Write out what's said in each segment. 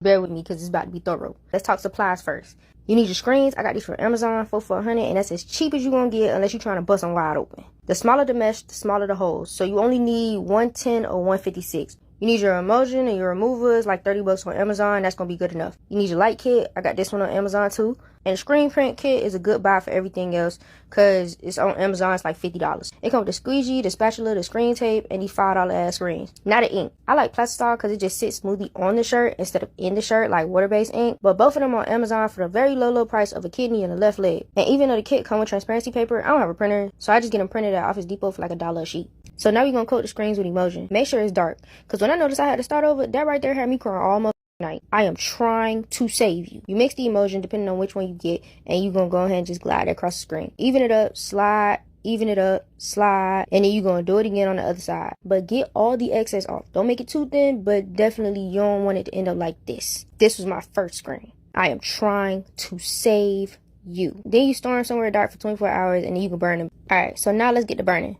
Bear with me because it's about to be thorough. Let's talk supplies first. You need your screens. I got these from Amazon for $100, and that's as cheap as you're going to get unless you're trying to bust them wide open. The smaller the mesh, the smaller the holes. So you only need 110 or 156. You need your emulsion and your remover is like $30 on Amazon. That's going to be good enough. You need your light kit. I got this one on Amazon too. And the screen print kit is a good buy for everything else because it's on Amazon. It's like $50. It comes with the squeegee, the spatula, the screen tape, and these $5 ass screens. Not the ink. I like plastisol because it just sits smoothly on the shirt instead of in the shirt like water-based ink. But both of them on Amazon for the very low price of a kidney and a left leg. And even though the kit comes with transparency paper, I don't have a printer, so I just get them printed at Office Depot for like $1 a sheet. So now we're going to coat the screens with emulsion. Make sure it's dark. Because when I noticed I had to start over, that right there had me crying almost night. I am trying to save you. You mix the emulsion depending on which one you get, and you're going to go ahead and just glide it across the screen. Even it up, slide, even it up, slide, and then you're going to do it again on the other side. But get all the excess off. Don't make it too thin, but definitely you don't want it to end up like this. This was my first screen. I am trying to save you. Then you store them somewhere dark for 24 hours, and then you can burn them. Alright, so now let's get to burning.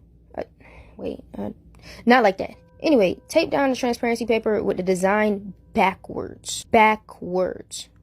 Not like that. Anyway, tape down the transparency paper with the design backwards.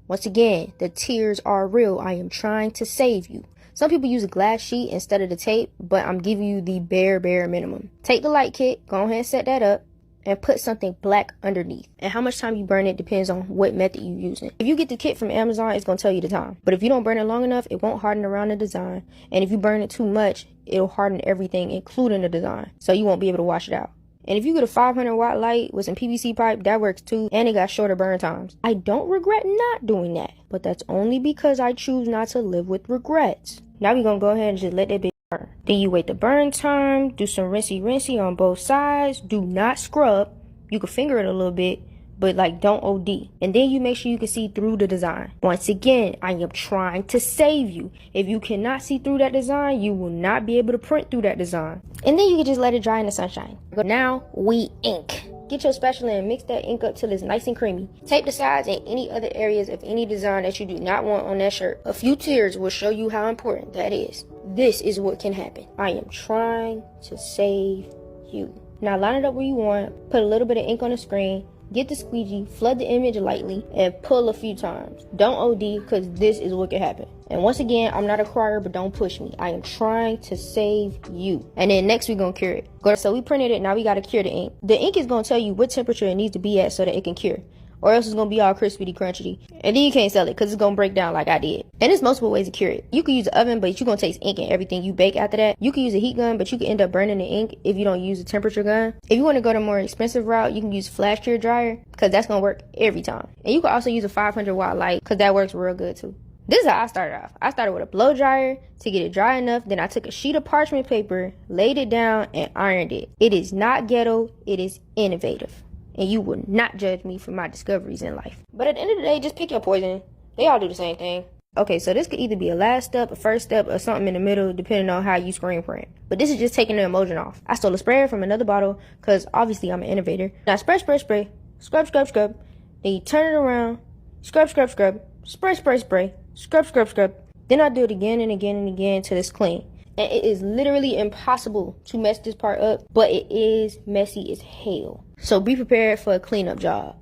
Once again, the tears are real. I am trying to save you. Some people use a glass sheet instead of the tape, but I'm giving you the bare minimum. Take the light kit, go ahead and set that up, and put something black underneath. And how much time you burn it depends on what method you're using. If you get the kit from Amazon, it's going to tell you the time. But if you don't burn it long enough, it won't harden around the design. And if you burn it too much, it'll harden everything, including the design. So you won't be able to wash it out. And if you get a 500-watt light with some PVC pipe, that works too. And it got shorter burn times. I don't regret not doing that. But that's only because I choose not to live with regrets. Now we're going to go ahead and just let that bitch burn. Then you wait the burn time. Do some rinsey on both sides. Do not scrub. You can finger it a little bit, but like don't OD. And then you make sure you can see through the design. Once again, I am trying to save you. If you cannot see through that design, you will not be able to print through that design. And then you can just let it dry in the sunshine. Now we ink. Get your spatula and mix that ink up till it's nice and creamy. Tape the sides and any other areas of any design that you do not want on that shirt. A few tears will show you how important that is. This is what can happen. I am trying to save you. Now line it up where you want. Put a little bit of ink on the screen. Get the squeegee, flood the image lightly, and pull a few times. Don't OD, because this is what can happen. And once again, I'm not a crier, but don't push me. I am trying to save you. And then next, we're going to cure it. So we printed it, now we got to cure the ink. The ink is going to tell you what temperature it needs to be at so that it can cure. Or else it's going to be all crispy crunchy. And then you can't sell it because it's going to break down like I did. And there's multiple ways to cure it. You can use the oven, but you're going to taste ink in everything you bake after that. You can use a heat gun, but you can end up burning the ink if you don't use a temperature gun. If you want to go the more expensive route, you can use a flash cure dryer because that's going to work every time. And you can also use a 500-watt light because that works real good too. This is how I started off. I started with a blow dryer to get it dry enough. Then I took a sheet of parchment paper, laid it down, and ironed it. It is not ghetto. It is innovative. And you will not judge me for my discoveries in life. But at the end of the day, just pick your poison. They all do the same thing. Okay, so this could either be a last step, a first step, or something in the middle, depending on how you screen print. But this is just taking the emulsion off. I stole a sprayer from another bottle, because obviously I'm an innovator. Now spray. Scrub. Then you turn it around. Scrub. Spray. Then I do it again and again till it's clean. And it is literally impossible to mess this part up, but it is messy as hell. So be prepared for a cleanup job.